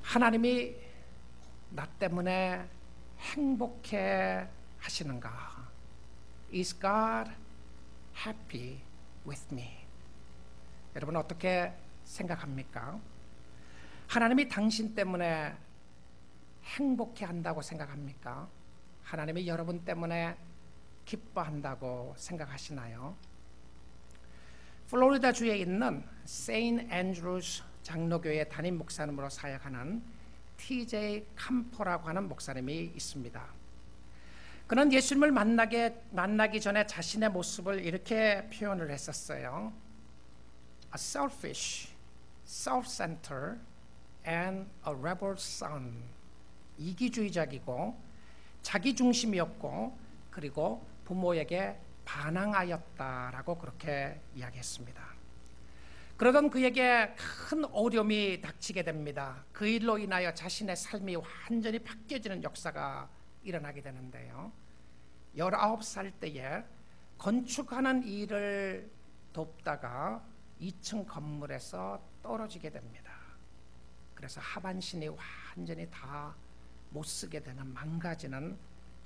하나님이 나 때문에 행복해 하시는가? Is God happy with me? 여러분 어떻게 생각합니까? 하나님이 당신 때문에 행복해 한다고 생각합니까? 하나님이 여러분 때문에 기뻐한다고 생각하시나요? 플로리다 주에 있는 세인트 앤드루스 장로교회 담임 목사님으로 사역하는 TJ 캄퍼라고 하는 목사님이 있습니다. 그는 예수님을 만나기 전에 자신의 모습을 이렇게 표현을 했었어요. A selfish, self-centered, and a rebel son. 이기주의적이고 자기중심이었고 그리고 부모에게 반항하였다라고 그렇게 이야기했습니다. 그러던 그에게 큰 어려움이 닥치게 됩니다. 그 일로 인하여 자신의 삶이 완전히 바뀌어지는 역사가 일어나게 되는데요. 19살 때에 건축하는 일을 돕다가 2층 건물에서 떨어지게 됩니다. 그래서 하반신이 완전히 다 못 쓰게 되는 망가지는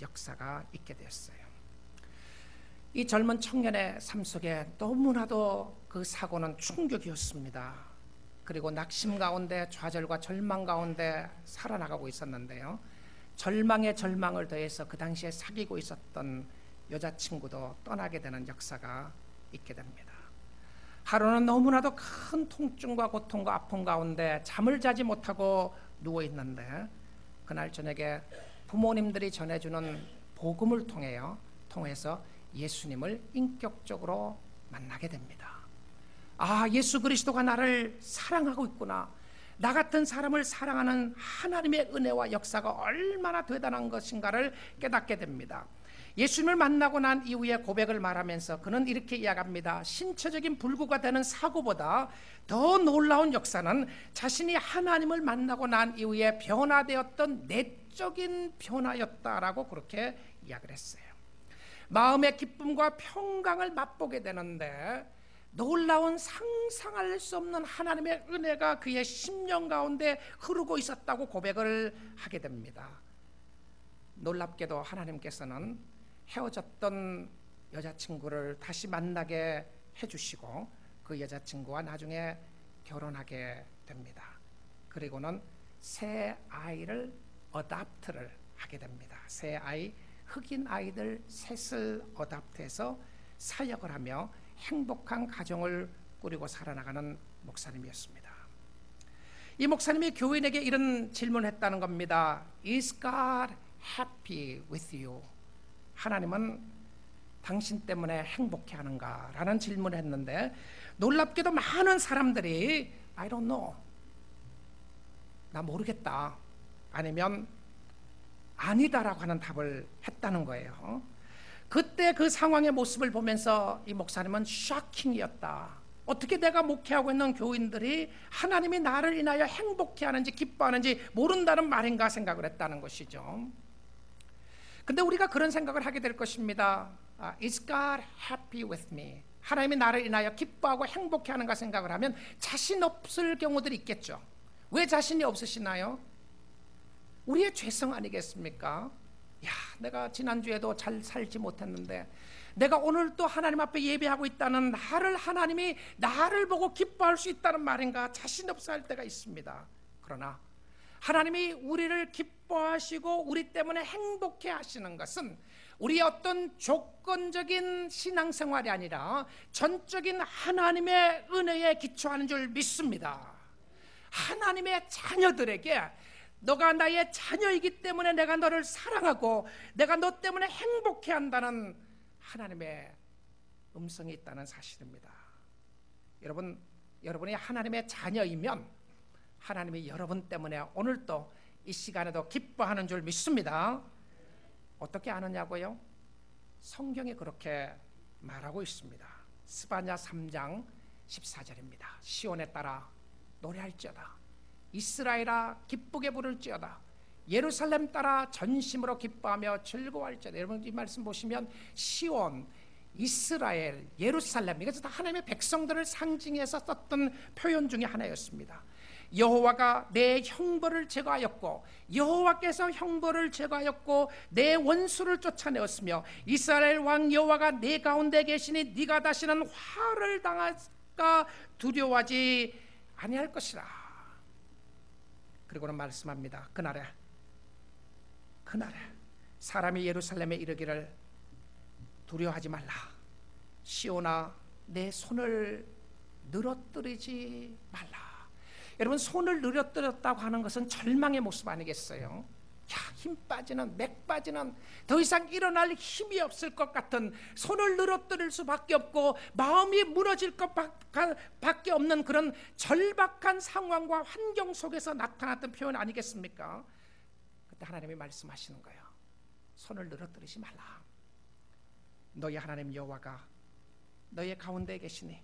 역사가 있게 되었어요. 이 젊은 청년의 삶 속에 너무나도 그 사고는 충격이었습니다. 그리고 낙심 가운데 좌절과 절망 가운데 살아나가고 있었는데요. 절망에 절망을 더해서 그 당시에 사귀고 있었던 여자친구도 떠나게 되는 역사가 있게 됩니다. 하루는 너무나도 큰 통증과 고통과 아픔 가운데 잠을 자지 못하고 누워 있는데 그날 저녁에 부모님들이 전해주는 복음을 통해서 예수님을 인격적으로 만나게 됩니다. 아, 예수 그리스도가 나를 사랑하고 있구나. 나 같은 사람을 사랑하는 하나님의 은혜와 역사가 얼마나 대단한 것인가를 깨닫게 됩니다. 예수님을 만나고 난 이후에 고백을 말하면서 그는 이렇게 이야기합니다. 신체적인 불구가 되는 사고보다 더 놀라운 역사는 자신이 하나님을 만나고 난 이후에 변화되었던 내적인 변화였다라고 그렇게 이야기를 했어요. 마음의 기쁨과 평강을 맛보게 되는데 놀라운 상상할 수 없는 하나님의 은혜가 그의 심령 가운데 흐르고 있었다고 고백을 하게 됩니다. 놀랍게도 하나님께서는 헤어졌던 여자친구를 다시 만나게 해주시고 그 여자친구와 나중에 결혼하게 됩니다. 그리고는 새 아이를 어답트를 하게 됩니다. 새 아이, 흑인 아이들 셋을 어답트해서 사역을 하며 행복한 가정을 꾸리고 살아나가는 목사님이었습니다. 이 목사님이 교인에게 이런 질문을 했다는 겁니다. Is God happy with you? 하나님은 당신 때문에 행복해 하는가? 라는 질문을 했는데 놀랍게도 많은 사람들이 I don't know, 나 모르겠다, 아니면 아니다라고 하는 답을 했다는 거예요. 그때 그 상황의 모습을 보면서 이 목사님은 쇼킹이었다. 어떻게 내가 목회하고 있는 교인들이 하나님이 나를 인하여 행복해하는지 기뻐하는지 모른다는 말인가 생각을 했다는 것이죠. 근데 우리가 그런 생각을 하게 될 것입니다. Is God happy with me? 하나님이 나를 인하여 기뻐하고 행복해하는가 생각을 하면 자신 없을 경우들이 있겠죠. 왜 자신이 없으시나요? 우리의 죄성 아니겠습니까? 야, 내가 지난주에도 잘 살지 못했는데 내가 오늘 또 하나님 앞에 예배하고 있다는 하나님이 나를 보고 기뻐할 수 있다는 말인가 자신 없어 할 때가 있습니다. 그러나 하나님이 우리를 기뻐하시고 우리 때문에 행복해 하시는 것은 우리의 어떤 조건적인 신앙생활이 아니라 전적인 하나님의 은혜에 기초하는 줄 믿습니다. 하나님의 자녀들에게 너가 나의 자녀이기 때문에 내가 너를 사랑하고 내가 너 때문에 행복해 한다는 하나님의 음성이 있다는 사실입니다. 여러분이 하나님의 자녀이면 하나님이 여러분 때문에 오늘도 이 시간에도 기뻐하는 줄 믿습니다. 어떻게 아느냐고요? 성경이 그렇게 말하고 있습니다. 스바냐 3장 14절입니다. 시온에 따라 노래할지어다. 이스라엘아 기쁘게 부를지어다. 예루살렘 따라 전심으로 기뻐하며 즐거워할지어다. 여러분 이 말씀 보시면 시온, 이스라엘, 예루살렘, 이것은 다 하나님의 백성들을 상징해서 썼던 표현 중에 하나였습니다. 여호와가 내 형벌을 제거하였고 여호와께서 형벌을 제거하였고 내 원수를 쫓아내었으며 이스라엘 왕 여호와가 내 가운데 계시니 네가 다시는 화를 당할까 두려워하지 아니할 것이라. 그리고는 말씀합니다. 그날에 사람이 예루살렘에 이르기를 두려워하지 말라. 시온아 내 손을 늘어뜨리지 말라. 여러분, 손을 늘어뜨렸다고 하는 것은 절망의 모습 아니겠어요? 힘 빠지는, 맥 빠지는, 더 이상 일어날 힘이 없을 것 같은, 손을 늘어뜨릴 수밖에 없고 마음이 무너질 것밖에 없는 그런 절박한 상황과 환경 속에서 나타났던 표현 아니겠습니까? 그때 하나님이 말씀하시는 거예요. 손을 늘어뜨리지 말라. 너희 하나님 여호와가 너희 가운데 계시니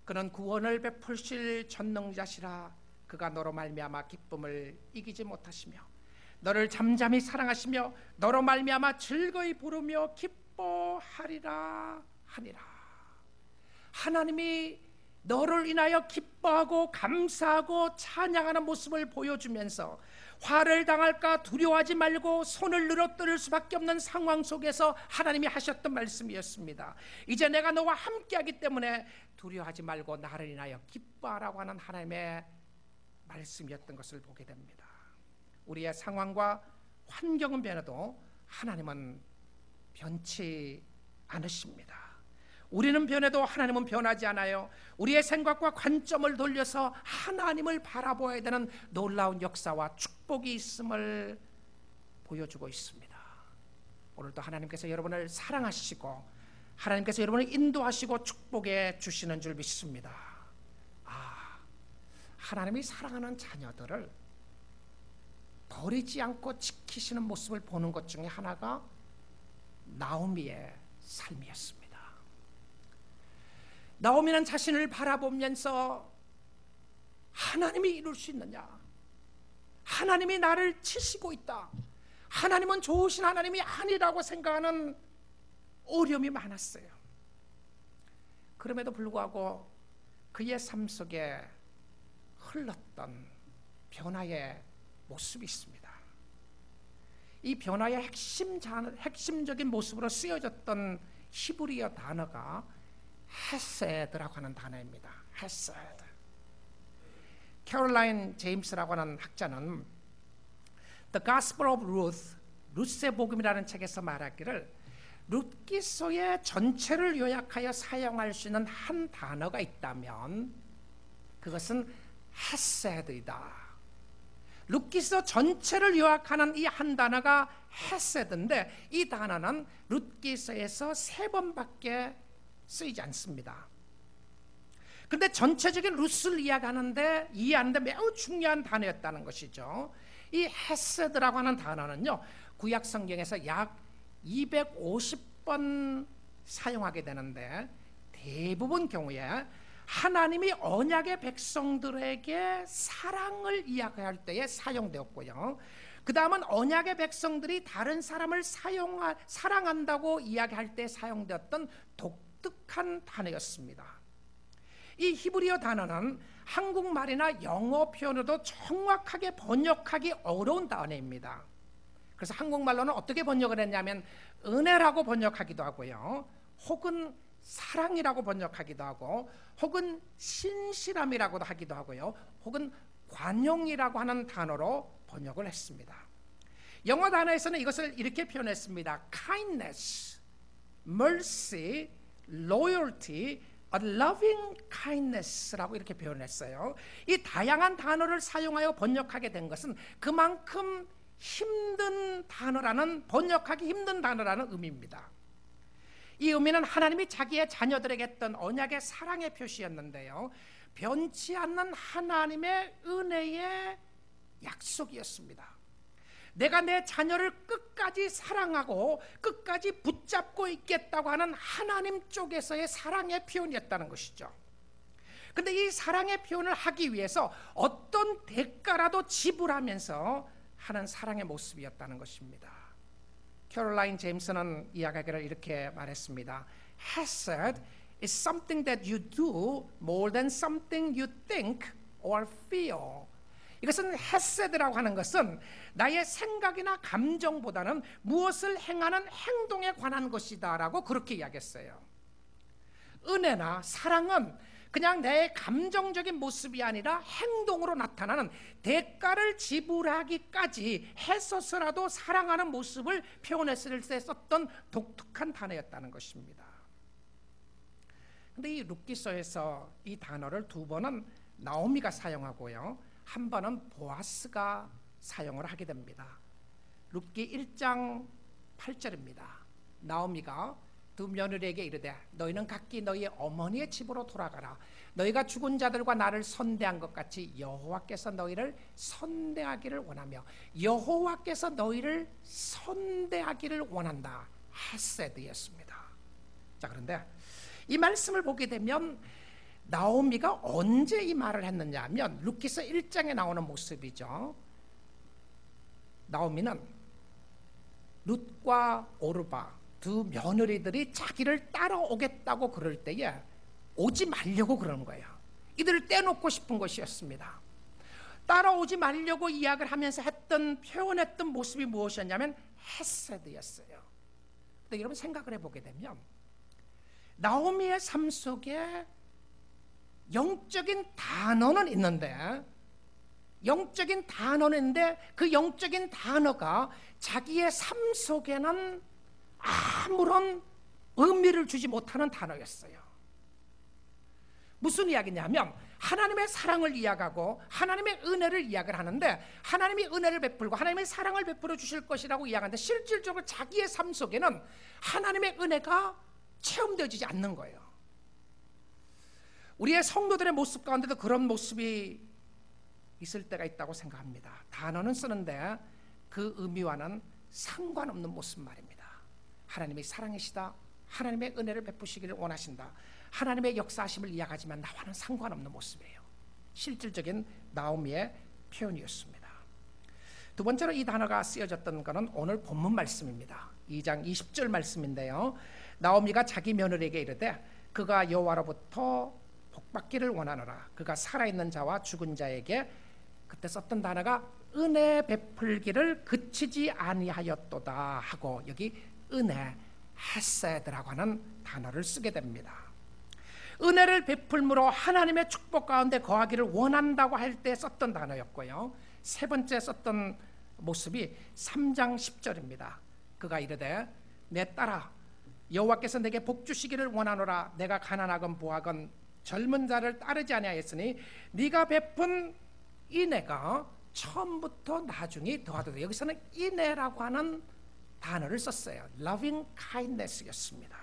그는 구원을 베푸실 전능자시라. 그가 너로 말미암아 기쁨을 이기지 못하시며 너를 잠잠히 사랑하시며 너로 말미암아 즐거이 부르며 기뻐하리라 하니라. 하나님이 너를 인하여 기뻐하고 감사하고 찬양하는 모습을 보여주면서 화를 당할까 두려워하지 말고 손을 늘어뜨릴 수밖에 없는 상황 속에서 하나님이 하셨던 말씀이었습니다. 이제 내가 너와 함께하기 때문에 두려워하지 말고 나를 인하여 기뻐하라고 하는 하나님의 말씀이었던 것을 보게 됩니다. 우리의 상황과 환경은 변해도 하나님은 변치 않으십니다. 우리는 변해도 하나님은 변하지 않아요. 우리의 생각과 관점을 돌려서 하나님을 바라보아야 되는 놀라운 역사와 축복이 있음을 보여주고 있습니다. 오늘도 하나님께서 여러분을 사랑하시고 하나님께서 여러분을 인도하시고 축복해 주시는 줄 믿습니다. 하나님이 사랑하는 자녀들을 버리지 않고 지키시는 모습을 보는 것 중에 하나가 나오미의 삶이었습니다. 나오미는 자신을 바라보면서 하나님이 이룰 수 있느냐, 하나님이 나를 치시고 있다, 하나님은 좋으신 하나님이 아니라고 생각하는 어려움이 많았어요. 그럼에도 불구하고 그의 삶 속에 흘렀던 변화의 모습이 있습니다. 이 변화의 핵심적인 모습으로 쓰여졌던 히브리어 단어가 헤세드라고 하는 단어입니다. 헤세드. 캐롤라인 제임스라고 하는 학자는 The Gospel of Ruth, 룻의 복음이라는 책에서 말하기를 룻기서의 전체를 요약하여 사용할 수 있는 한 단어가 있다면 그것은 헤세드이다. 룻기서 전체를 요약하는 이 한 단어가 헤세드인데 이 단어는 룻기서에서 3번밖에 쓰이지 않습니다. 그런데 전체적인 룻을 이해하는데 매우 중요한 단어였다는 것이죠. 이 헤세드라고 하는 단어는요, 구약 성경에서 약 250번 사용하게 되는데 대부분 경우에 하나님이 언약의 백성들에게 사랑을 이야기할 때에 사용되었고요, 그 다음은 언약의 백성들이 다른 사람을 사랑한다고 이야기할 때 사용되었던 독특한 단어였습니다. 이 히브리어 단어는 한국말이나 영어 표현으로도 정확하게 번역하기 어려운 단어입니다. 그래서 한국말로는 어떻게 번역을 했냐면 은혜라고 번역하기도 하고요, 혹은 사랑이라고 번역하기도 하고, 혹은 신실함이라고도 하기도 하고요, 혹은 관용이라고 하는 단어로 번역을 했습니다. 영어 단어에서는 이것을 이렇게 표현했습니다. kindness, mercy, loyalty, a loving kindness라고 이렇게 표현했어요. 이 다양한 단어를 사용하여 번역하게 된 것은 그만큼 힘든 단어라는, 번역하기 힘든 단어라는 의미입니다. 이 의미는 하나님이 자기의 자녀들에게 했던 언약의 사랑의 표시였는데요, 변치 않는 하나님의 은혜의 약속이었습니다. 내가 내 자녀를 끝까지 사랑하고 끝까지 붙잡고 있겠다고 하는 하나님 쪽에서의 사랑의 표현이었다는 것이죠. 그런데 이 사랑의 표현을 하기 위해서 어떤 대가라도 지불하면서 하는 사랑의 모습이었다는 것입니다. 캐롤라인 제임스는 이야기를 이렇게 말했습니다. Hesed is something that you do more than something you think or feel 이것은 헤세드라고 하는 것은 나의 생각이나 감정보다는 무엇을 행하는 행동에 관한 것이다 라고 그렇게 이야기했어요. 은혜나 사랑은 그냥 내 감정적인 모습이 아니라 행동으로 나타나는 대가를 지불하기까지 해서서라도 사랑하는 모습을 표현했을 때 썼던 독특한 단어였다는 것입니다. 그런데 이 룻기서에서 이 단어를 두 번은 나오미가 사용하고요, 한 번은 보아스가 사용을 하게 됩니다. 룻기 1장 8절입니다. 나오미가 두 며느리에게 이르되 너희는 각기 너희 어머니의 집으로 돌아가라. 너희가 죽은 자들과 나를 선대한 것 같이 여호와께서 너희를 선대하기를 원하며 여호와께서 너희를 선대하기를 원한다. 헤세드였습니다. 자, 그런데 이 말씀을 보게 되면 나오미가 언제 이 말을 했느냐 하면 룻기서 1장에 나오는 모습이죠. 나오미는 룻과 오르바 두 며느리들이 자기를 따라오겠다고 그럴 때에 오지 말려고 그러는 거예요. 이들을 떼놓고 싶은 것이었습니다. 따라오지 말려고 이야기를 하면서 표현했던 모습이 무엇이었냐면 헤세드였어요. 근데 여러분 생각을 해보게 되면 나오미의 삶 속에 영적인 단어는 있는데 그 영적인 단어가 자기의 삶 속에는 아무런 의미를 주지 못하는 단어였어요. 무슨 이야기냐면 하나님의 사랑을 이야기하고 하나님의 은혜를 이야기를 하는데 하나님이 은혜를 베풀고 하나님의 사랑을 베풀어 주실 것이라고 이야기하는데 실질적으로 자기의 삶 속에는 하나님의 은혜가 체험되어지지 않는 거예요. 우리의 성도들의 모습 가운데도 그런 모습이 있을 때가 있다고 생각합니다. 단어는 쓰는데 그 의미와는 상관없는 모습 말입니다. 하나님의 사랑이시다, 하나님의 은혜를 베푸시기를 원하신다, 하나님의 역사하심을 이야기하지만 나와는 상관없는 모습이에요. 실질적인 나오미의 표현이었습니다. 두 번째로 이 단어가 쓰여졌던 것은 오늘 본문 말씀입니다. 2장 20절 말씀인데요, 나오미가 자기 며느리에게 이르되 그가 여호와로부터 복받기를 원하노라. 그가 살아있는 자와 죽은 자에게, 그때 썼던 단어가 은혜 베풀기를 그치지 아니하였도다 하고, 여기 은혜, 헤세드라고 하는 단어를 쓰게 됩니다. 은혜를 베풀므로 하나님의 축복 가운데 거하기를 원한다고 할 때 썼던 단어였고요, 세 번째 썼던 모습이 3장 10절입니다. 그가 이르되 내 딸아 여호와께서 내게 복 주시기를 원하노라. 내가 가난하건 부하건 젊은 자를 따르지 아니하였으니 네가 베푼 인애가 처음부터 나중에 더하도다. 여기서는 인애라고 하는 단어를 썼어요. loving kindness였습니다.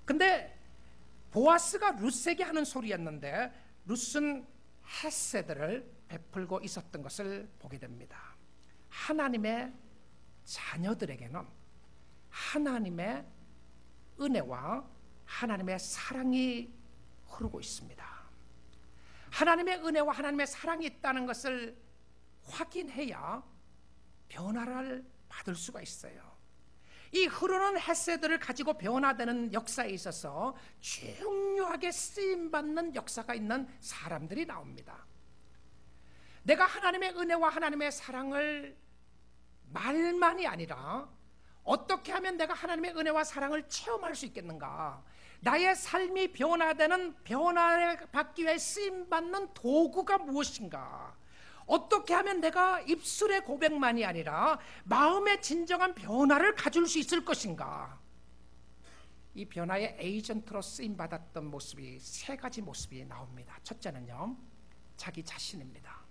근데 보아스가 룻에게 하는 소리였는데 룻은 헤세드를 베풀고 있었던 것을 보게 됩니다. 하나님의 자녀들에게는 하나님의 은혜와 하나님의 사랑이 흐르고 있습니다. 하나님의 은혜와 하나님의 사랑이 있다는 것을 확인해야 변화를 받을 수가 있어요. 이 흐르는 헤세드를 가지고 변화되는 역사에 있어서 중요하게 쓰임받는 역사가 있는 사람들이 나옵니다. 내가 하나님의 은혜와 하나님의 사랑을 말만이 아니라 어떻게 하면 내가 하나님의 은혜와 사랑을 체험할 수 있겠는가? 나의 삶이 변화를 받기 위해 쓰임받는 도구가 무엇인가? 어떻게 하면 내가 입술의 고백만이 아니라 마음의 진정한 변화를 가질 수 있을 것인가? 이 변화의 에이전트로 쓰임받았던 모습이 세 가지 모습이 나옵니다. 첫째는요, 자기 자신입니다.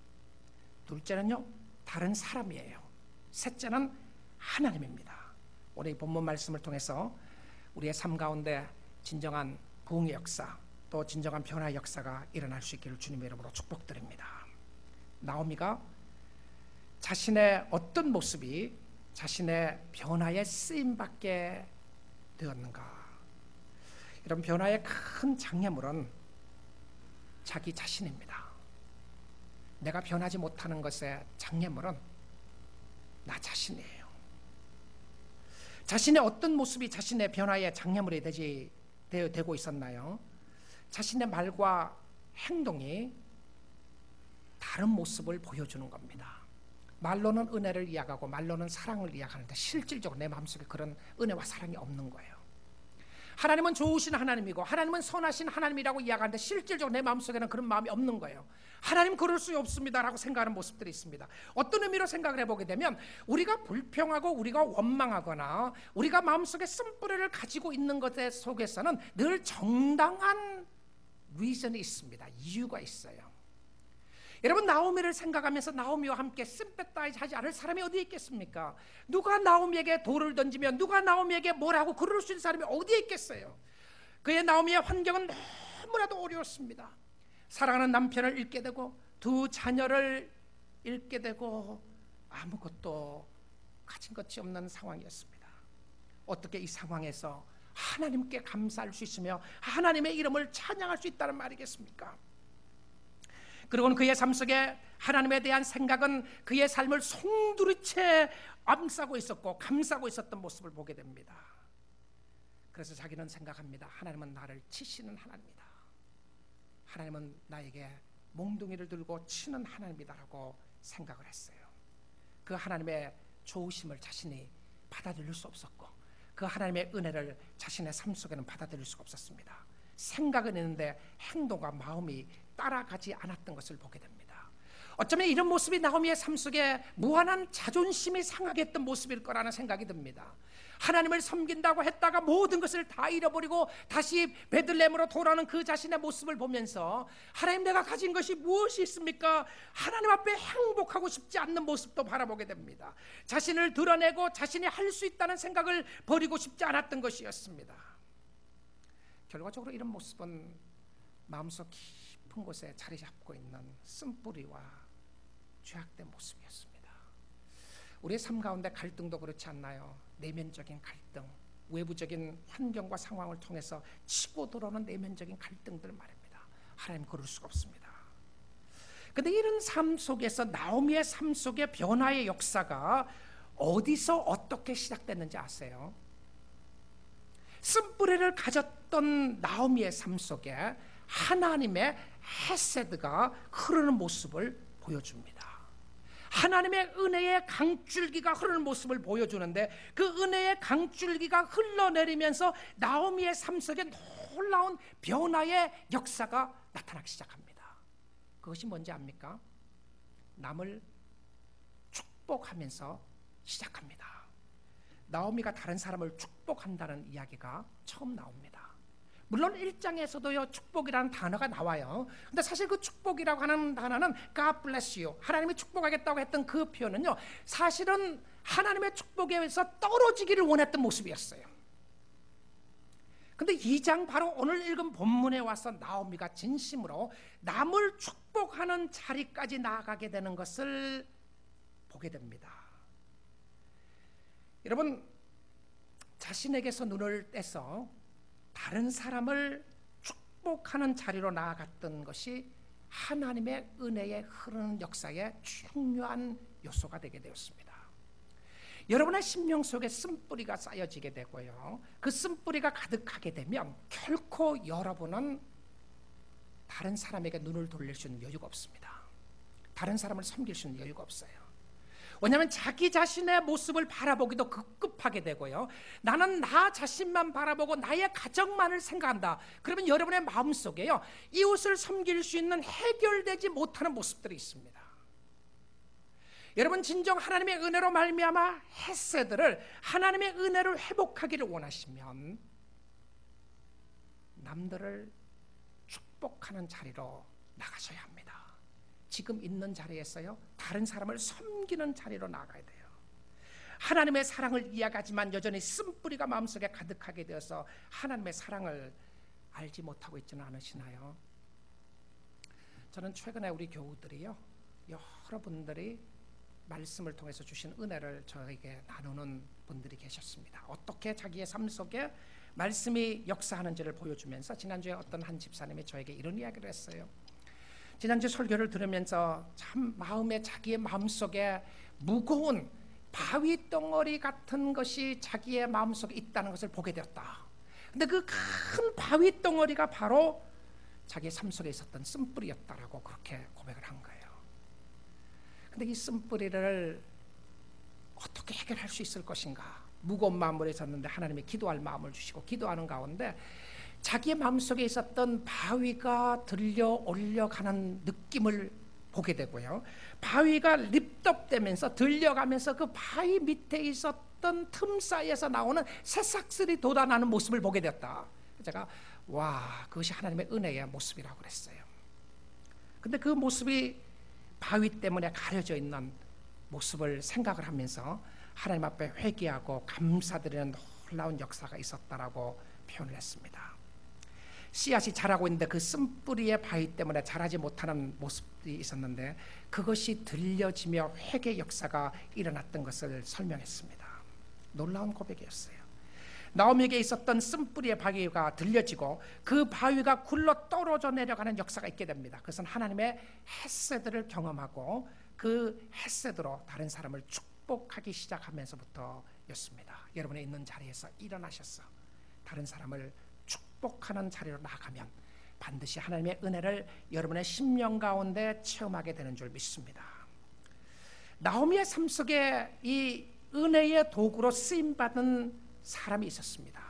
둘째는요, 다른 사람이에요. 셋째는 하나님입니다. 오늘 이 본문 말씀을 통해서 우리의 삶 가운데 진정한 부흥의 역사, 또 진정한 변화의 역사가 일어날 수 있기를 주님의 이름으로 축복드립니다. 나오미가 자신의 어떤 모습이 자신의 변화에 쓰임받게 되었는가? 이런 변화의 큰 장애물은 자기 자신입니다. 내가 변하지 못하는 것의 장애물은 나 자신이에요. 자신의 어떤 모습이 자신의 변화의 장애물이 되고 있었나요? 자신의 말과 행동이 다른 모습을 보여주는 겁니다. 말로는 은혜를 이야기하고 말로는 사랑을 이야기하는데 실질적으로 내 마음속에 그런 은혜와 사랑이 없는 거예요. 하나님은 좋으신 하나님이고 하나님은 선하신 하나님이라고 이야기하는데 실질적으로 내 마음속에는 그런 마음이 없는 거예요. 하나님 그럴 수 없습니다라고 생각하는 모습들이 있습니다. 어떤 의미로 생각을 해보게 되면 우리가 불평하고 우리가 원망하거나 우리가 마음속에 쓴뿌리를 가지고 있는 것 속에서는 늘 정당한 리전이 있습니다. 이유가 있어요. 여러분, 나오미를 생각하면서 나오미와 함께 심패타이즈 하지 않을 사람이 어디에 있겠습니까? 누가 나오미에게 돌을 던지면 누가 나오미에게 뭐라고 그럴 수 있는 사람이 어디에 있겠어요? 그의 나오미의 환경은 너무나도 어려웠습니다. 사랑하는 남편을 잃게 되고 두 자녀를 잃게 되고 아무것도 가진 것이 없는 상황이었습니다. 어떻게 이 상황에서 하나님께 감사할 수 있으며 하나님의 이름을 찬양할 수 있다는 말이겠습니까? 그리고는 그의 삶 속에 하나님에 대한 생각은 그의 삶을 송두리째 암싸고 있었고 감싸고 있었던 모습을 보게 됩니다. 그래서 자기는 생각합니다. 하나님은 나를 치시는 하나님이다. 하나님은 나에게 몽둥이를 들고 치는 하나님이다라고 생각을 했어요. 그 하나님의 좋으심을 자신이 받아들일 수 없었고 그 하나님의 은혜를 자신의 삶 속에는 받아들일 수가 없었습니다. 생각은 있는데 행동과 마음이 따라가지 않았던 것을 보게 됩니다. 어쩌면 이런 모습이 나오미의 삶 속에 무한한 자존심이 상하게 했던 모습일 거라는 생각이 듭니다. 하나님을 섬긴다고 했다가 모든 것을 다 잃어버리고 다시 베들레헴으로 돌아오는 그 자신의 모습을 보면서 하나님, 내가 가진 것이 무엇이 있습니까? 하나님 앞에 행복하고 싶지 않는 모습도 바라보게 됩니다. 자신을 드러내고 자신이 할 수 있다는 생각을 버리고 싶지 않았던 것이었습니다. 결과적으로 이런 모습은 마음속 깊은 곳에 자리 잡고 있는 쓴뿌리와 죄악된 모습이었습니다. 우리의 삶 가운데 갈등도 그렇지 않나요? 내면적인 갈등, 외부적인 환경과 상황을 통해서 치고 들어오는 내면적인 갈등들 말입니다. 하나님 그럴 수가 없습니다. 그런데 이런 삶 속에서 나오미의 삶 속의 변화의 역사가 어디서 어떻게 시작됐는지 아세요? 쓴뿌리를 가졌던 나오미의 삶 속에 하나님의 헤세드가 흐르는 모습을 보여줍니다. 하나님의 은혜의 강줄기가 흐르는 모습을 보여주는데 그 은혜의 강줄기가 흘러내리면서 나오미의 삶 속에 놀라운 변화의 역사가 나타나기 시작합니다. 그것이 뭔지 압니까? 남을 축복하면서 시작합니다. 나오미가 다른 사람을 축복한다는 이야기가 처음 나옵니다. 물론 1장에서도요 축복이라는 단어가 나와요. 근데 사실 그 축복이라고 하는 단어는 God bless you, 하나님이 축복하겠다고 했던 그 표현은요 사실은 하나님의 축복에서 떨어지기를 원했던 모습이었어요. 근데 2장 바로 오늘 읽은 본문에 와서 나오미가 진심으로 남을 축복하는 자리까지 나아가게 되는 것을 보게 됩니다. 여러분, 자신에게서 눈을 떼서 다른 사람을 축복하는 자리로 나아갔던 것이 하나님의 은혜에 흐르는 역사의 중요한 요소가 되게 되었습니다. 여러분의 심령 속에 쓴뿌리가 쌓여지게 되고요, 그 쓴뿌리가 가득하게 되면 결코 여러분은 다른 사람에게 눈을 돌릴 수 있는 여유가 없습니다. 다른 사람을 섬길 수 있는 여유가 없어요. 왜냐하면 자기 자신의 모습을 바라보기도 급급하게 되고요, 나는 나 자신만 바라보고 나의 가정만을 생각한다. 그러면 여러분의 마음속에요 이웃을 섬길 수 있는 해결되지 못하는 모습들이 있습니다. 여러분, 진정 하나님의 은혜로 말미암아 헤세드를, 하나님의 은혜를 회복하기를 원하시면 남들을 축복하는 자리로 나가셔야 합니다. 지금 있는 자리에서요 다른 사람을 섬기는 자리로 나가야 돼요. 하나님의 사랑을 이야기하지만 여전히 쓴뿌리가 마음속에 가득하게 되어서 하나님의 사랑을 알지 못하고 있지는 않으시나요? 저는 최근에 우리 교우들이요 여러분들이 말씀을 통해서 주신 은혜를 저에게 나누는 분들이 계셨습니다. 어떻게 자기의 삶 속에 말씀이 역사하는지를 보여주면서 지난주에 어떤 한 집사님이 저에게 이런 이야기를 했어요. 지난주 설교를 들으면서 참 마음에, 자기의 마음속에 무거운 바위 덩어리 같은 것이 자기의 마음속에 있다는 것을 보게 되었다. 근데 그 큰 바위 덩어리가 바로 자기의 삶 속에 있었던 쓴뿌리였다라고 그렇게 고백을 한 거예요. 근데 이 쓴뿌리를 어떻게 해결할 수 있을 것인가? 무거운 마음으로 있었는데 하나님이 기도할 마음을 주시고 기도하는 가운데 자기의 마음속에 있었던 바위가 들려 올려가는 느낌을 보게 되고요. 바위가 립덥되면서 들려가면서 그 바위 밑에 있었던 틈 사이에서 나오는 새싹들이 돋아나는 모습을 보게 되었다. 제가 와, 그것이 하나님의 은혜의 모습이라고 그랬어요. 근데 그 모습이 바위 때문에 가려져 있는 모습을 생각을 하면서 하나님 앞에 회개하고 감사드리는 놀라운 역사가 있었다라고 표현을 했습니다. 씨앗이 자라고 있는데 그 쓴뿌리의 바위 때문에 자라지 못하는 모습이 있었는데 그것이 들려지며 회개 역사가 일어났던 것을 설명했습니다. 놀라운 고백이었어요. 나오미에게 있었던 쓴뿌리의 바위가 들려지고 그 바위가 굴러 떨어져 내려가는 역사가 있게 됩니다. 그것은 하나님의 헷세드를 경험하고 그 헷세드로 다른 사람을 축복하기 시작하면서부터였습니다. 여러분의 있는 자리에서 일어나셔서 다른 사람을 축복하는 자리로 나아가면 반드시 하나님의 은혜를 여러분의 심령 가운데 체험하게 되는 줄 믿습니다. 나오미의 삶 속에 이 은혜의 도구로 쓰임받은 사람이 있었습니다.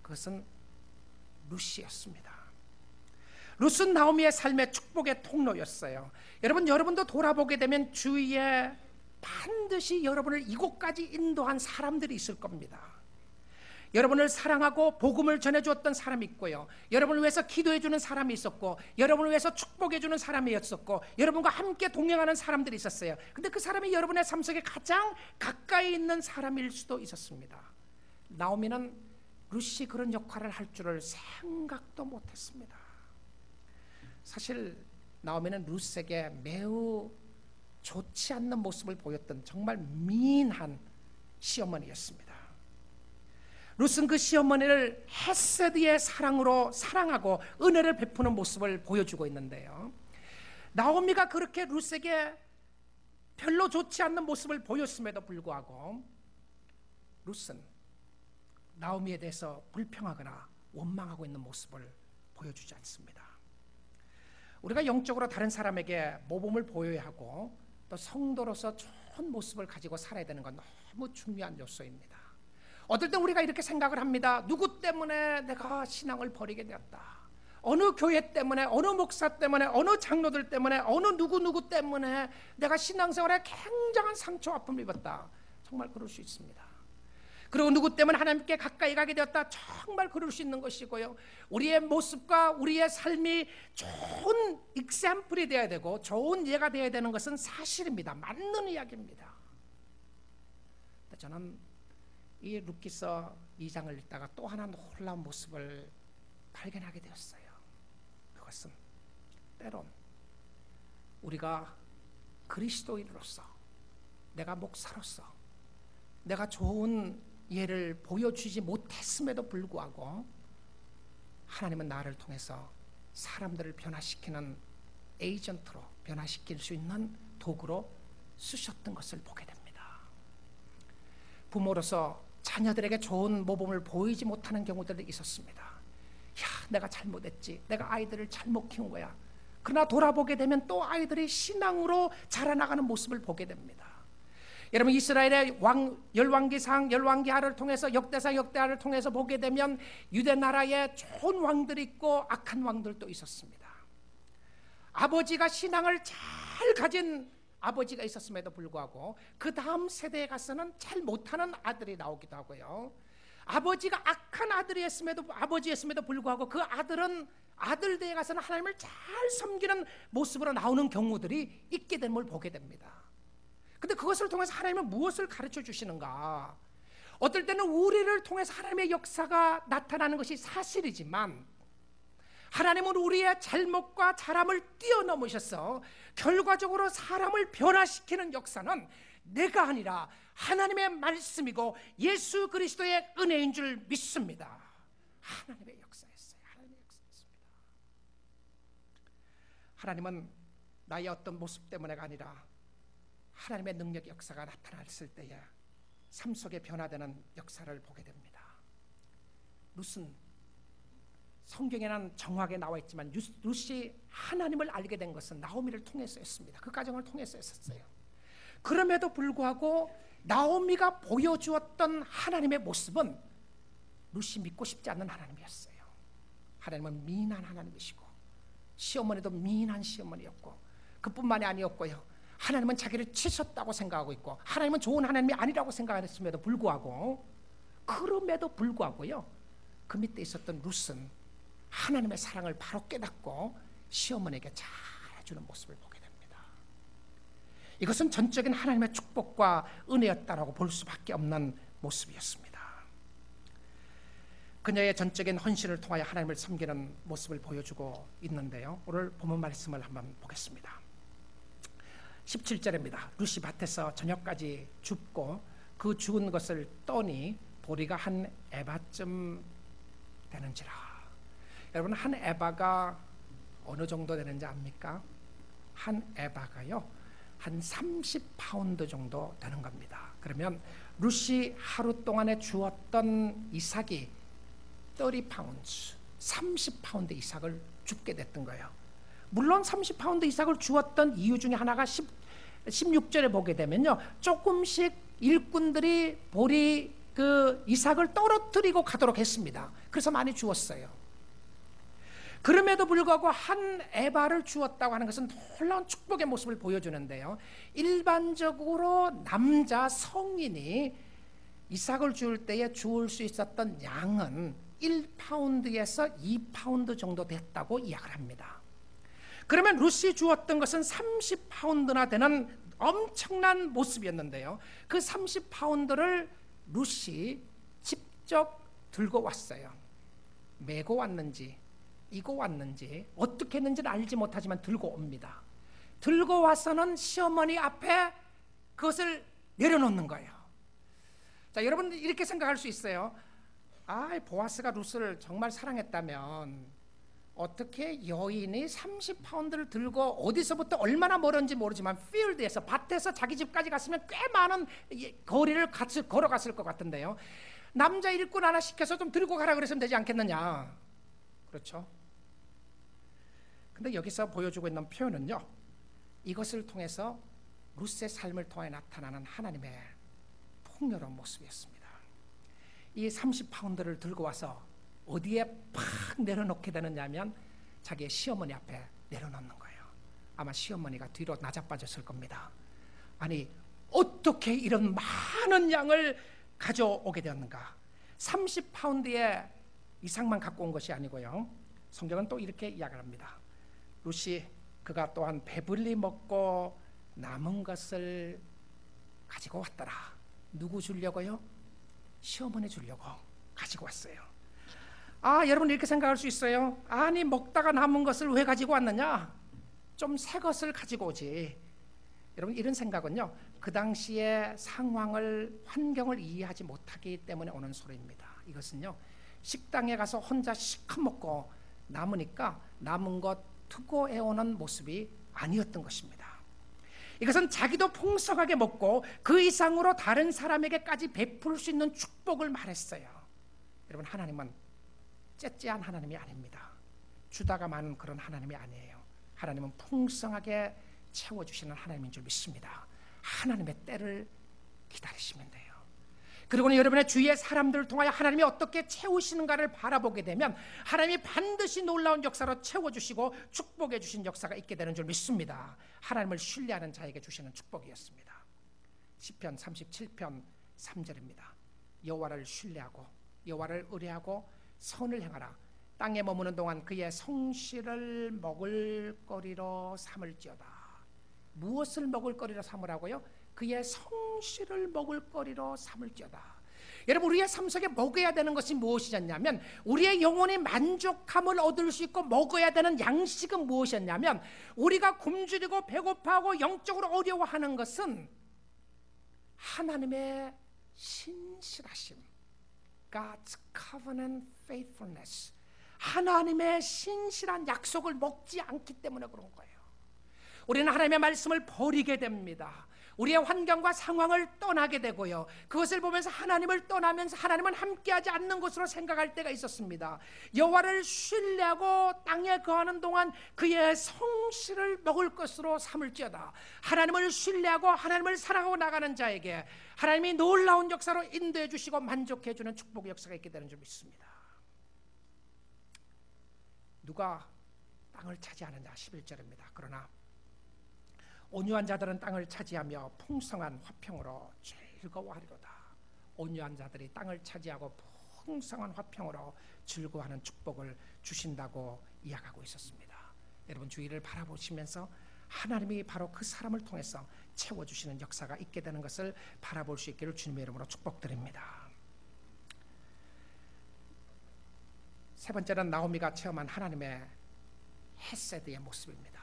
그것은 룻이었습니다. 룻은 나오미의 삶의 축복의 통로였어요. 여러분도 돌아보게 되면 주위에 반드시 여러분을 이곳까지 인도한 사람들이 있을 겁니다. 여러분을 사랑하고 복음을 전해주었던 사람이 있고요, 여러분을 위해서 기도해주는 사람이 있었고, 여러분을 위해서 축복해주는 사람이 있었고, 여러분과 함께 동행하는 사람들이 있었어요. 근데 그 사람이 여러분의 삶 속에 가장 가까이 있는 사람일 수도 있었습니다. 나오미는 룻이 그런 역할을 할 줄을 생각도 못했습니다. 사실 나오미는 룻에게 매우 좋지 않는 모습을 보였던 정말 미인한 시어머니였습니다. 룻은 그 시어머니를 헤세드의 사랑으로 사랑하고 은혜를 베푸는 모습을 보여주고 있는데요, 나오미가 그렇게 룻에게 별로 좋지 않는 모습을 보였음에도 불구하고 룻은 나오미에 대해서 불평하거나 원망하고 있는 모습을 보여주지 않습니다. 우리가 영적으로 다른 사람에게 모범을 보여야 하고 또 성도로서 좋은 모습을 가지고 살아야 되는 건 너무 중요한 요소입니다. 어떨 때 우리가 이렇게 생각을 합니다. 누구 때문에 내가 신앙을 버리게 되었다, 어느 교회 때문에, 어느 목사 때문에, 어느 장로들 때문에, 어느 누구 때문에 내가 신앙생활에 굉장한 상처 아픔을 입었다. 정말 그럴 수 있습니다. 그리고 누구 때문에 하나님께 가까이 가게 되었다. 정말 그럴 수 있는 것이고요, 우리의 모습과 우리의 삶이 좋은 익샘플이 되어야 되고 좋은 예가 되어야 되는 것은 사실입니다. 맞는 이야기입니다. 저는 이 룻기서 2장을 읽다가 또 하나 놀라운 모습을 발견하게 되었어요. 그것은 때론 우리가 그리스도인으로서, 내가 목사로서 내가 좋은 예를 보여주지 못했음에도 불구하고 하나님은 나를 통해서 사람들을 변화시키는 에이전트로, 변화시킬 수 있는 도구로 쓰셨던 것을 보게 됩니다. 부모로서 자녀들에게 좋은 모범을 보이지 못하는 경우들이 있었습니다. 야, 내가 잘못했지, 내가 아이들을 잘못 키운 거야. 그러나 돌아보게 되면 또 아이들이 신앙으로 자라나가는 모습을 보게 됩니다. 여러분, 이스라엘의 열왕기상, 열왕기하를 통해서, 역대상, 역대하를 통해서 보게 되면 유대 나라에 좋은 왕들이 있고 악한 왕들도 있었습니다. 아버지가 신앙을 잘 가진 아버지가 있었음에도 불구하고 그 다음 세대에 가서는 잘 못하는 아들이 나오기도 하고요, 아버지가 악한 아버지였음에도 불구하고 그 아들은 아들대에 가서는 하나님을 잘 섬기는 모습으로 나오는 경우들이 있게 된 걸 보게 됩니다. 근데 그것을 통해서 하나님은 무엇을 가르쳐 주시는가? 어떨 때는 우리를 통해서 하나님의 역사가 나타나는 것이 사실이지만 하나님은 우리의 잘못과 잘함을 뛰어넘으셔서 결과적으로 사람을 변화시키는 역사는 내가 아니라 하나님의 말씀이고 예수 그리스도의 은혜인 줄 믿습니다. 하나님의 역사였어요. 하나님의 역사였습니다. 하나님은 나의 어떤 모습 때문에가 아니라 하나님의 능력 역사가 나타났을 때에 삶 속에 변화되는 역사를 보게 됩니다. 룻은 성경에는 정확하게 나와 있지만 룻이 하나님을 알게 된 것은 나오미를 통해서였습니다. 그 과정을 통해서였어요. 그럼에도 불구하고 나오미가 보여주었던 하나님의 모습은 룻이 믿고 싶지 않는 하나님이었어요. 하나님은 미인한 하나님이시고 시어머니도 미인한 시어머니였고 그뿐만이 아니었고요. 하나님은 자기를 치셨다고 생각하고 있고 하나님은 좋은 하나님이 아니라고 생각했음에도 불구하고 그럼에도 불구하고요. 그 밑에 있었던 룻은 하나님의 사랑을 바로 깨닫고 시어머니에게 잘해주는 모습을 보게 됩니다. 이것은 전적인 하나님의 축복과 은혜였다라고 볼 수밖에 없는 모습이었습니다. 그녀의 전적인 헌신을 통하여 하나님을 섬기는 모습을 보여주고 있는데요. 오늘 본문 말씀을 한번 보겠습니다. 17절입니다. 룻이 밭에서 저녁까지 줍고 그 죽은 것을 떠니 보리가 한 에바쯤 되는지라. 여러분, 한 에바가 어느 정도 되는지 압니까? 한 에바가요 한 30파운드 정도 되는 겁니다. 그러면 룻이 하루 동안에 주었던 이삭이 30파운드, 30파운드 이삭을 줍게 됐던 거예요. 물론 30파운드 이삭을 주었던 이유 중에 하나가 16절에 보게 되면요, 조금씩 일꾼들이 보리 그 이삭을 떨어뜨리고 가도록 했습니다. 그래서 많이 주었어요. 그럼에도 불구하고 한 에바를 주었다고 하는 것은 놀라운 축복의 모습을 보여주는데요, 일반적으로 남자 성인이 이삭을 주울 때에 주울 수 있었던 양은 1파운드에서 2파운드 정도 됐다고 이야기를 합니다. 그러면 룻이 주었던 것은 30파운드나 되는 엄청난 모습이었는데요, 그 30파운드를 룻이 직접 들고 왔어요. 메고 왔는지 이고 왔는지 어떻게 했는지는 알지 못하지만 들고 옵니다. 들고 와서는 시어머니 앞에 그것을 내려놓는 거예요. 자, 여러분 이렇게 생각할 수 있어요. 보아스가 룻을 정말 사랑했다면 어떻게 여인이 30파운드를 들고 어디서부터 얼마나 멀었는지 모르지만 필드에서 밭에서 자기 집까지 갔으면 꽤 많은 거리를 같이 걸어갔을 것 같은데요, 남자 일꾼 하나 시켜서 좀 들고 가라 그랬으면 되지 않겠느냐. 그렇죠? 근데 여기서 보여주고 있는 표현은요, 이것을 통해서 룻의 삶을 통해 나타나는 하나님의 풍요로운 모습이었습니다. 이 30파운드를 들고 와서 어디에 팍 내려놓게 되느냐면 자기의 시어머니 앞에 내려놓는 거예요. 아마 시어머니가 뒤로 나자빠졌을 겁니다. 아니, 어떻게 이런 많은 양을 가져오게 되었는가. 30파운드의 이상만 갖고 온 것이 아니고요, 성경은 또 이렇게 이야기를 합니다. 룻이 그가 또한 배불리 먹고 남은 것을 가지고 왔더라. 누구 주려고요? 시어머니 주려고 가지고 왔어요. 여러분 이렇게 생각할 수 있어요. 아니, 먹다가 남은 것을 왜 가지고 왔느냐? 좀 새 것을 가지고 오지. 여러분, 이런 생각은요, 그 당시의 상황을, 환경을 이해하지 못하기 때문에 오는 소리입니다. 이것은요, 식당에 가서 혼자 시커 먹고 남으니까 남은 것 투고해오는 모습이 아니었던 것입니다. 이것은 자기도 풍성하게 먹고 그 이상으로 다른 사람에게까지 베풀 수 있는 축복을 말했어요. 여러분, 하나님은 째째한 하나님이 아닙니다. 주다가 많은 그런 하나님이 아니에요. 하나님은 풍성하게 채워주시는 하나님인 줄 믿습니다. 하나님의 때를 기다리시면 돼요. 그리고는 여러분의 주위의 사람들을 통하여 하나님이 어떻게 채우시는가를 바라보게 되면 하나님이 반드시 놀라운 역사로 채워주시고 축복해 주신 역사가 있게 되는 줄 믿습니다. 하나님을 신뢰하는 자에게 주시는 축복이었습니다. 시편 37편 3절입니다. 여호와를 신뢰하고 여호와를 의뢰하고 선을 행하라. 땅에 머무는 동안 그의 성실을 먹을거리로 삼을지어다. 무엇을 먹을거리로 삼으라고요? 그의 성실을 먹을거리로 삼을지어다. 여러분, 우리의 삶 속에 먹어야 되는 것이 무엇이었냐면, 우리의 영혼이 만족함을 얻을 수 있고 먹어야 되는 양식은 무엇이었냐면, 우리가 굶주리고 배고파하고 영적으로 어려워하는 것은 하나님의 신실하심, God's covenant faithfulness, 하나님의 신실한 약속을 먹지 않기 때문에 그런 거예요. 우리는 하나님의 말씀을 버리게 됩니다. 우리의 환경과 상황을 떠나게 되고요, 그것을 보면서 하나님을 떠나면서 하나님은 함께하지 않는 것으로 생각할 때가 있었습니다. 여호와를 신뢰하고 땅에 거하는 동안 그의 성실을 먹을 것으로 삼을지어다. 하나님을 신뢰하고 하나님을 사랑하고 나가는 자에게 하나님이 놀라운 역사로 인도해 주시고 만족해 주는 축복의 역사가 있게 되는 줄 믿습니다. 누가 땅을 차지하느냐, 11절입니다. 그러나 온유한 자들은 땅을 차지하며 풍성한 화평으로 즐거워하리로다. 온유한 자들이 땅을 차지하고 풍성한 화평으로 즐거워하는 축복을 주신다고 이야기하고 있었습니다. 여러분 주위를 바라보시면서 하나님이 바로 그 사람을 통해서 채워주시는 역사가 있게 되는 것을 바라볼 수 있기를 주님의 이름으로 축복드립니다. 세 번째는 나오미가 체험한 하나님의 헤세드의 모습입니다.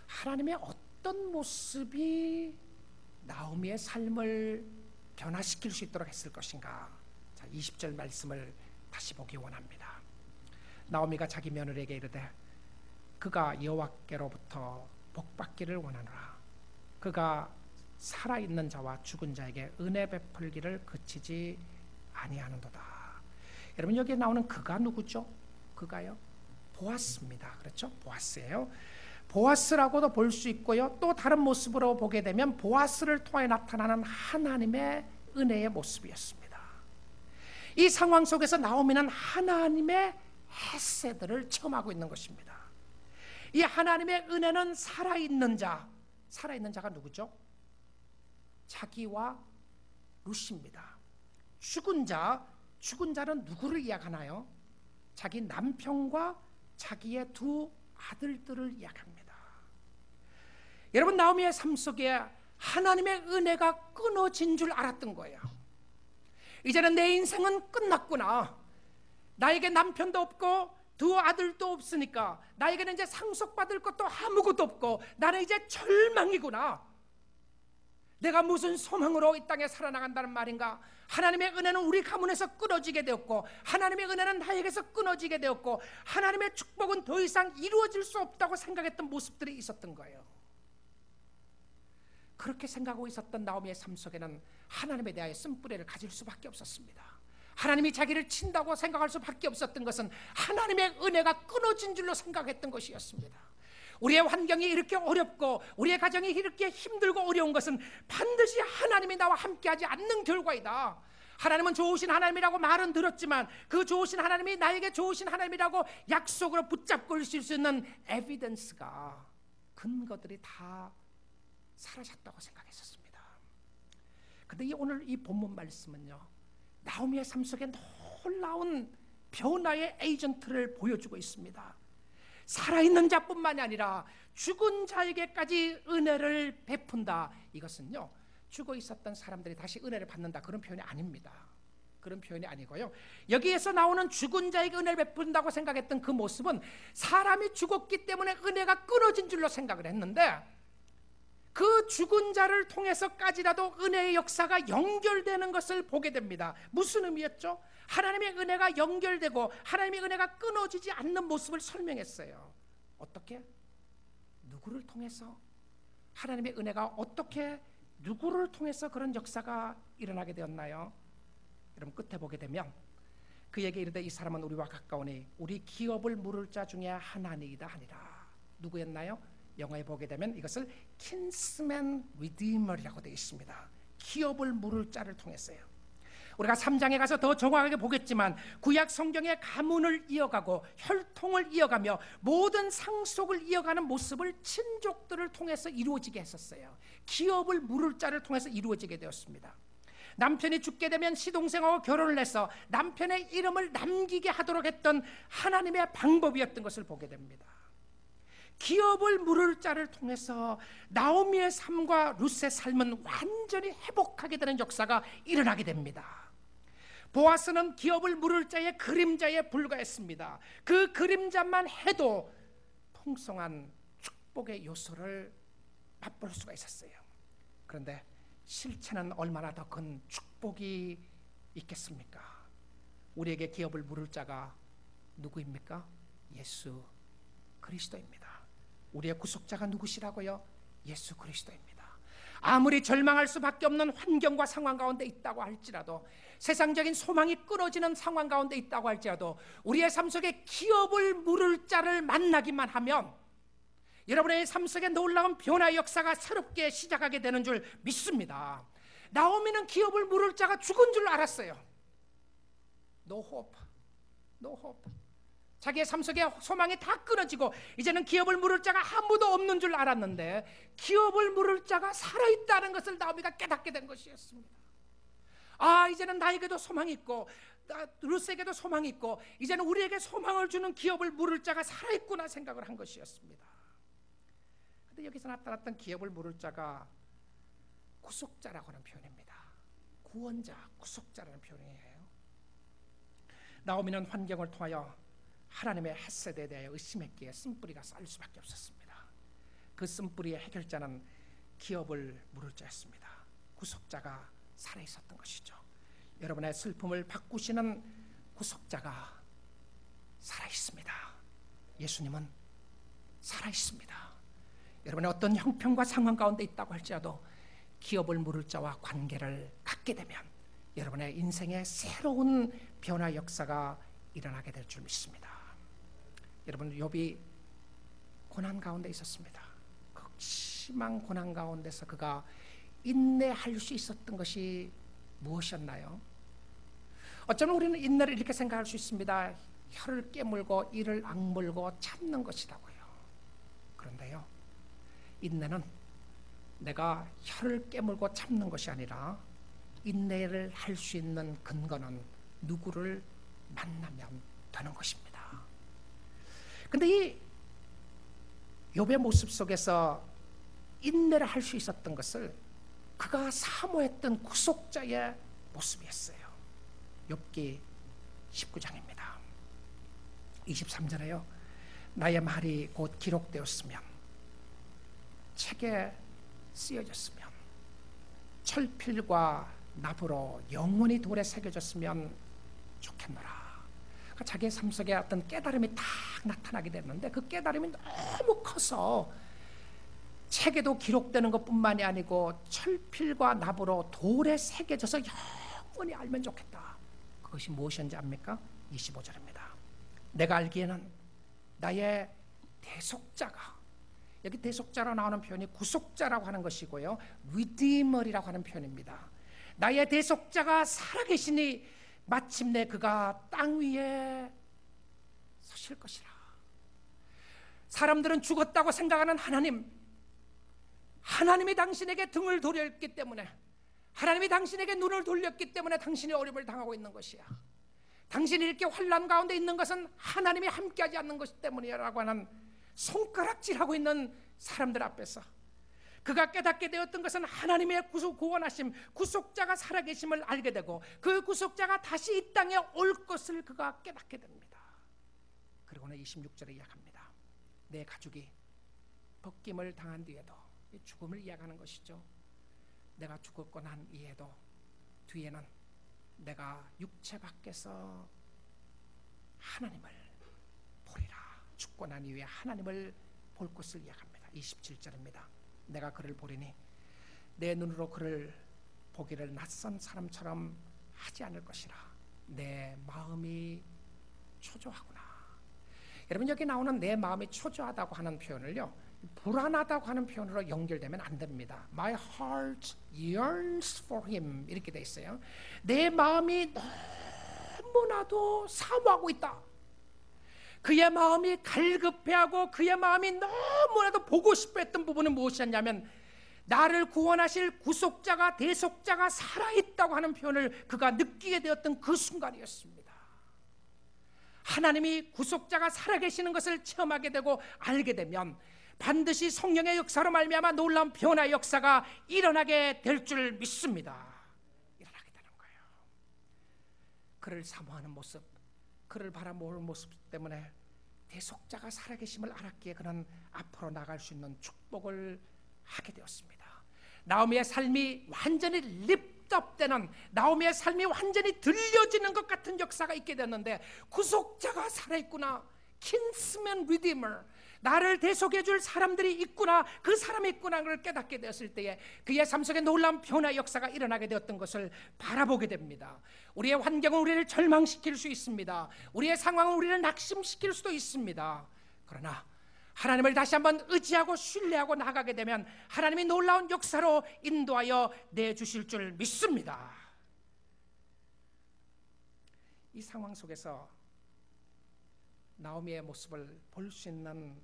하나님의 어떤 모습이 나오미의 삶을 변화시킬 수 있도록 했을 것인가? 자, 20절 말씀을 다시 보기 원합니다. 나오미가 자기 며느리에게 이르되 그가 여호와께로부터 복받기를 원하노라. 그가 살아있는 자와 죽은 자에게 은혜 베풀기를 그치지 아니하는도다. 여러분 여기에 나오는 그가 누구죠? 그가요? 보아스입니다. 그렇죠? 보아스예요. 보아스라고도 볼 수 있고요, 또 다른 모습으로 보게 되면 보아스를 통해 나타나는 하나님의 은혜의 모습이었습니다. 이 상황 속에서 나오미는 하나님의 헤세드를 체험하고 있는 것입니다. 이 하나님의 은혜는 살아있는 자, 살아있는 자가 누구죠? 자기와 룻입니다. 죽은 자, 죽은 자는 누구를 이야기하나요? 자기 남편과 자기의 두 아들들을 이야기합니다. 여러분 나오미의 삶 속에 하나님의 은혜가 끊어진 줄 알았던 거예요. 이제는 내 인생은 끝났구나. 나에게 남편도 없고 두 아들도 없으니까 나에게는 이제 상속받을 것도 아무것도 없고 나는 이제 절망이구나. 내가 무슨 소망으로 이 땅에 살아나간다는 말인가? 하나님의 은혜는 우리 가문에서 끊어지게 되었고 하나님의 은혜는 나에게서 끊어지게 되었고 하나님의 축복은 더 이상 이루어질 수 없다고 생각했던 모습들이 있었던 거예요. 그렇게 생각하고 있었던 나오미의 삶 속에는 하나님에 대하여 쓴뿌리를 가질 수밖에 없었습니다. 하나님이 자기를 친다고 생각할 수밖에 없었던 것은 하나님의 은혜가 끊어진 줄로 생각했던 것이었습니다. 우리의 환경이 이렇게 어렵고 우리의 가정이 이렇게 힘들고 어려운 것은 반드시 하나님이 나와 함께하지 않는 결과이다. 하나님은 좋으신 하나님이라고 말은 들었지만 그 좋으신 하나님이 나에게 좋으신 하나님이라고 약속으로 붙잡고 있을 수 있는 에비던스가, 근거들이 다 사라졌다고 생각했었습니다. 그런데 오늘 이 본문 말씀은요, 나오미의 삶 속에 놀라운 변화의 에이전트를 보여주고 있습니다. 살아있는 자뿐만이 아니라 죽은 자에게까지 은혜를 베푼다. 이것은요, 죽어 있었던 사람들이 다시 은혜를 받는다, 그런 표현이 아닙니다. 그런 표현이 아니고요, 여기에서 나오는 죽은 자에게 은혜를 베푼다고 생각했던 그 모습은 사람이 죽었기 때문에 은혜가 끊어진 줄로 생각을 했는데 그 죽은 자를 통해서까지라도 은혜의 역사가 연결되는 것을 보게 됩니다. 무슨 의미였죠? 하나님의 은혜가 연결되고 하나님의 은혜가 끊어지지 않는 모습을 설명했어요. 어떻게? 누구를 통해서? 하나님의 은혜가 어떻게 누구를 통해서 그런 역사가 일어나게 되었나요? 여러분 끝에 보게 되면 그에게 이르되 이 사람은 우리와 가까우니 우리 기업을 물을 자 중에 하나니이다 하니라. 누구였나요? 영어에 보게 되면 이것을 kinsman redeemer이라고 되어 있습니다. 기업을 물을 자를 통했어요. 우리가 3장에 가서 더 정확하게 보겠지만 구약 성경의 가문을 이어가고 혈통을 이어가며 모든 상속을 이어가는 모습을 친족들을 통해서 이루어지게 했었어요. 기업을 물을 자를 통해서 이루어지게 되었습니다. 남편이 죽게 되면 시동생하고 결혼을 해서 남편의 이름을 남기게 하도록 했던 하나님의 방법이었던 것을 보게 됩니다. 기업을 물을 자를 통해서 나오미의 삶과 룻의 삶은 완전히 회복하게 되는 역사가 일어나게 됩니다. 보아스는 기업을 물을 자의 그림자에 불과했습니다. 그 그림자만 해도 풍성한 축복의 요소를 맛볼 수가 있었어요. 그런데 실체는 얼마나 더 큰 축복이 있겠습니까? 우리에게 기업을 물을 자가 누구입니까? 예수 그리스도입니다. 우리의 구속자가 누구시라고요? 예수 그리스도입니다. 아무리 절망할 수밖에 없는 환경과 상황 가운데 있다고 할지라도, 세상적인 소망이 끊어지는 상황 가운데 있다고 할지라도, 우리의 삶 속에 기업을 물을 자를 만나기만 하면 여러분의 삶 속에 놀라운 변화 역사가 새롭게 시작하게 되는 줄 믿습니다. 나오미는 기업을 물을 자가 죽은 줄 알았어요. No hope, no hope. 자기의 삶 속에 소망이 다 끊어지고 이제는 기업을 물을 자가 아무도 없는 줄 알았는데, 기업을 물을 자가 살아있다는 것을 나오미가 깨닫게 된 것이었습니다. 아, 이제는 나에게도 소망이 있고 루스에게도 소망이 있고 이제는 우리에게 소망을 주는 기업을 물을 자가 살아있구나 생각을 한 것이었습니다. 그런데 여기서 나타났던 기업을 물을 자가 구속자라고 하는 표현입니다. 구원자, 구속자라는 표현이에요. 나오미는 환경을 통하여 하나님의 헷세대에 대해 의심했기에 쓴뿌리가 쌓일 수밖에 없었습니다. 그 쓴뿌리의 해결자는 기업을 물을 자였습니다. 구속자가 살아있었던 것이죠. 여러분의 슬픔을 바꾸시는 구속자가 살아있습니다. 예수님은 살아있습니다. 여러분의 어떤 형편과 상황 가운데 있다고 할지라도 기업을 물을 자와 관계를 갖게 되면 여러분의 인생에 새로운 변화 역사가 일어나게 될 줄 믿습니다. 여러분, 욥이 고난 가운데 있었습니다. 극심한 고난 가운데서 그가 인내할 수 있었던 것이 무엇이었나요? 어쩌면 우리는 인내를 이렇게 생각할 수 있습니다. 혀를 깨물고 이를 악물고 참는 것이라고요. 그런데요, 인내는 내가 혀를 깨물고 참는 것이 아니라 인내를 할 수 있는 근거는 누구를 만나면 되는 것입니다. 그런데 이 욥의 모습 속에서 인내를 할 수 있었던 것을 그가 사모했던 구속자의 모습이었어요. 욥기 19장입니다. 23절에요. 나의 말이 곧 기록되었으면, 책에 쓰여졌으면, 철필과 납으로 영원히 돌에 새겨졌으면 좋겠노라. 그러니까 자기의 삶 속에 어떤 깨달음이 딱 나타나게 됐는데 그 깨달음이 너무 커서 책에도 기록되는 것뿐만이 아니고 철필과 납으로 돌에 새겨져서 영원히 알면 좋겠다. 그것이 무엇인지 압니까? 25절입니다. 내가 알기에는 나의 대속자가, 여기 대속자로 나오는 표현이 구속자라고 하는 것이고요, 리디머리라고 하는 표현입니다. 나의 대속자가 살아계시니 마침내 그가 땅 위에 서실 것이라. 사람들은 죽었다고 생각하는 하나님이 당신에게 등을 돌렸기 때문에, 하나님이 당신에게 눈을 돌렸기 때문에 당신이 어려움을 당하고 있는 것이야. 당신이 이렇게 환난 가운데 있는 것은 하나님이 함께하지 않는 것 때문이라고 하는 손가락질하고 있는 사람들 앞에서 그가 깨닫게 되었던 것은 하나님의 구원하심, 구속자가 살아계심을 알게 되고 그 구속자가 다시 이 땅에 올 것을 그가 깨닫게 됩니다. 그리고는 26절에 이야기합니다. 내 가족이 벗김을 당한 뒤에도, 죽음을 이야기하는 것이죠. 내가 죽었고 난 이에도 뒤에는 내가 육체 밖에서 하나님을 보리라. 죽고 난 이후에 하나님을 볼 것을 이야기합니다. 27절입니다. 내가 그를 보리니 내 눈으로 그를 보기를 낯선 사람처럼 하지 않을 것이라. 내 마음이 초조하구나. 여러분, 여기 나오는 내 마음이 초조하다고 하는 표현을요, 불안하다고 하는 표현으로 연결되면 안 됩니다. My heart yearns for him 이렇게 돼 있어요. 내 마음이 너무나도 사모하고 있다. 그의 마음이 갈급해하고 그의 마음이 너무나도 보고 싶어 했던 부분은 무엇이었냐면, 나를 구원하실 구속자가, 대속자가 살아있다고 하는 표현을 그가 느끼게 되었던 그 순간이었습니다. 하나님이 구속자가 살아계시는 것을 체험하게 되고 알게 되면 반드시 성령의 역사로 말미암아 놀라운 변화의 역사가 일어나게 될 줄 믿습니다. 일어나게 되는 거예요. 그를 사모하는 모습, 그를 바라보는 모습 때문에 대속자가 살아계심을 알았기에 그는 앞으로 나갈 수 있는 축복을 하게 되었습니다. 나오미의 삶이 완전히 립업되는, 나오미의 삶이 완전히 들려지는 것 같은 역사가 있게 됐는데, 구속자가 살아있구나, kinsman redeemer, 나를 대속해 줄 사람들이 있구나, 그 사람이 있구나를 깨닫게 되었을 때에 그의 삶 속에 놀라운 변화 역사가 일어나게 되었던 것을 바라보게 됩니다. 우리의 환경은 우리를 절망시킬 수 있습니다. 우리의 상황은 우리를 낙심시킬 수도 있습니다. 그러나 하나님을 다시 한번 의지하고 신뢰하고 나가게 되면 하나님이 놀라운 역사로 인도하여 내주실 줄 믿습니다. 이 상황 속에서 나오미의 모습을 볼 수 있는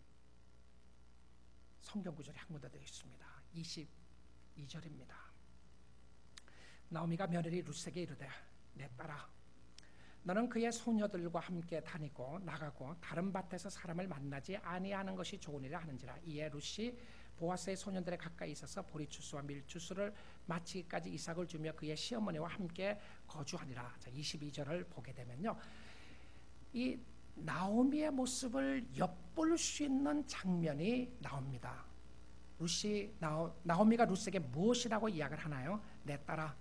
성경 구절이 항문되어 있습니다. 22절입니다. 나오미가 며느리 룻에게 이르되 내 딸아, 너는 그의 소녀들과 함께 다니고 나가고 다른 밭에서 사람을 만나지 아니하는 것이 좋으니라 하는지라. 이에 룻이 보아스의 소년들에 가까이 있어서 보리추수와 밀추수를 마치기까지 이삭을 주며 그의 시어머니와 함께 거주하니라. 자, 22절을 보게 되면요, 이 나오미의 모습을 엿볼 수 있는 장면이 나옵니다. 나오미가 룻에게 무엇이라고 이야기를 하나요? 내 딸아,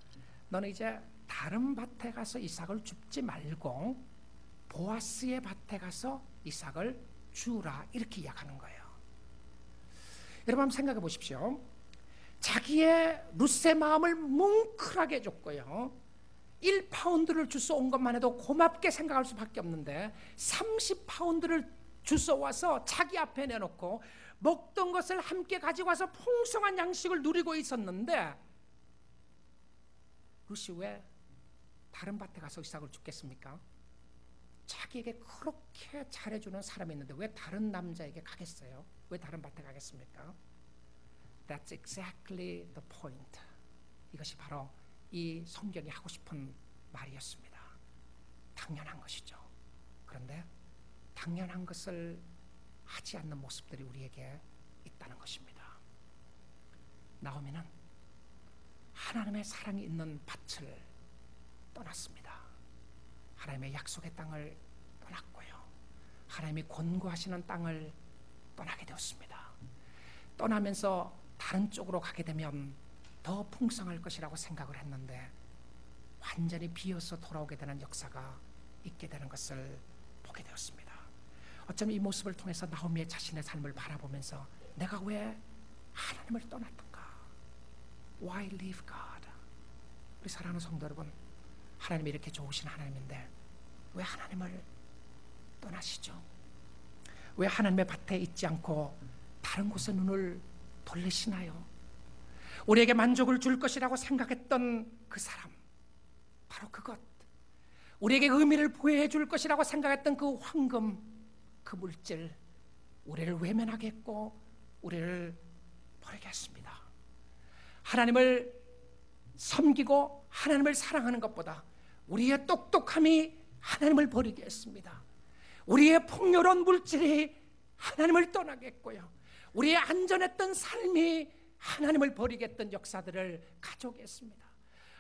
너는 이제 다른 밭에 가서 이삭을 줍지 말고 보아스의 밭에 가서 이삭을 주라, 이렇게 이야기하는 거예요. 여러분 한번 생각해 보십시오. 자기의 룻의 마음을 뭉클하게 해줬고요, 1파운드를 주워 온 것만 해도 고맙게 생각할 수밖에 없는데 30파운드를 주워 와서 자기 앞에 내놓고 먹던 것을 함께 가지고 와서 풍성한 양식을 누리고 있었는데 룻이 왜 다른 밭에 가서 이삭을 줍겠습니까? 자기에게 그렇게 잘해주는 사람이 있는데 왜 다른 남자에게 가겠어요? 왜 다른 밭에 가겠습니까? That's exactly the point. 이것이 바로 이 성경이 하고 싶은 말이었습니다. 당연한 것이죠. 그런데 당연한 것을 하지 않는 모습들이 우리에게 있다는 것입니다. 나오미는 하나님의 사랑이 있는 밭을 떠났습니다. 하나님의 약속의 땅을 떠났고요, 하나님이 권고하시는 땅을 떠나게 되었습니다. 떠나면서 다른 쪽으로 가게 되면 더 풍성할 것이라고 생각을 했는데 완전히 비어서 돌아오게 되는 역사가 있게 되는 것을 보게 되었습니다. 어쩌면 이 모습을 통해서 나오미의 자신의 삶을 바라보면서 내가 왜 하나님을 떠났던가? Why leave God? 우리 사랑하는 성도 여러분, 하나님이 이렇게 좋으신 하나님인데 왜 하나님을 떠나시죠? 왜 하나님의 밭에 있지 않고 다른 곳에 눈을 돌리시나요? 우리에게 만족을 줄 것이라고 생각했던 그 사람, 바로 그것, 우리에게 의미를 부여해 줄 것이라고 생각했던 그 황금, 그 물질, 우리를 외면하게 했고 우리를 버리게 했습니다. 하나님을 섬기고 하나님을 사랑하는 것보다 우리의 똑똑함이 하나님을 버리게 했습니다. 우리의 풍요로운 물질이 하나님을 떠나게 했고요, 우리의 안전했던 삶이 하나님을 버리게 했던 역사들을 가져오게 했습니다.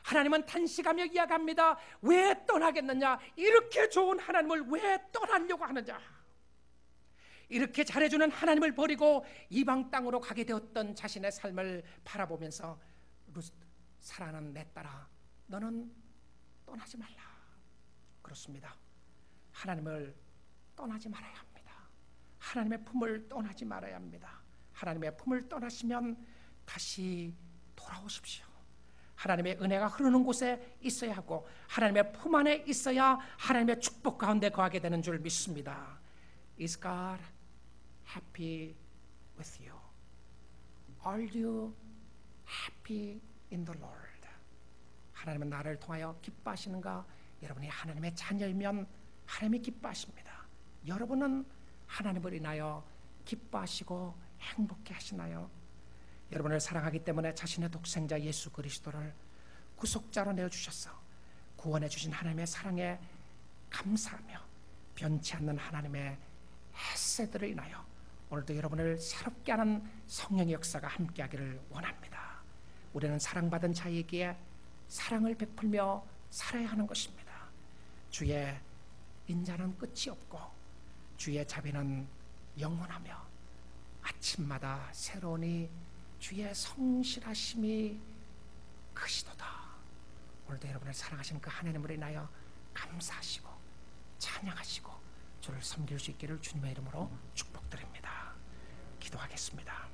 하나님은 탄식하며 이야기합니다. 왜 떠나겠느냐? 이렇게 좋은 하나님을 왜 떠나려고 하느냐? 이렇게 잘해주는 하나님을 버리고 이방 땅으로 가게 되었던 자신의 삶을 바라보면서 사랑하는 내 딸아, 너는 떠나지 말라. 그렇습니다. 하나님을 떠나지 말아야 합니다. 하나님의 품을 떠나지 말아야 합니다. 하나님의 품을 떠나시면 다시 돌아오십시오. 하나님의 은혜가 흐르는 곳에 있어야 하고 하나님의 품 안에 있어야 하나님의 축복 가운데 거하게 되는 줄 믿습니다. Is God happy with you? Are you happy in the Lord? 하나님은 나를 통하여 기뻐하시는가? 여러분이 하나님의 자녀이면 하나님이 기뻐하십니다. 여러분은 하나님을 인하여 기뻐하시고 행복해 하시나요? 여러분을 사랑하기 때문에 자신의 독생자 예수 그리스도를 구속자로 내어주셔서 구원해 주신 하나님의 사랑에 감사하며 변치 않는 하나님의 햇새들을 인하여 오늘도 여러분을 새롭게 하는 성령의 역사가 함께하기를 원합니다. 우리는 사랑받은 자에게 사랑을 베풀며 살아야 하는 것입니다. 주의 인자는 끝이 없고 주의 자비는 영원하며 아침마다 새로우니 주의 성실하심이 크시도다. 오늘도 여러분을 사랑하시는 그 하나님을 인하여 감사하시고 찬양하시고 주를 섬길 수 있기를 주님의 이름으로 축복드립니다. 기도하겠습니다.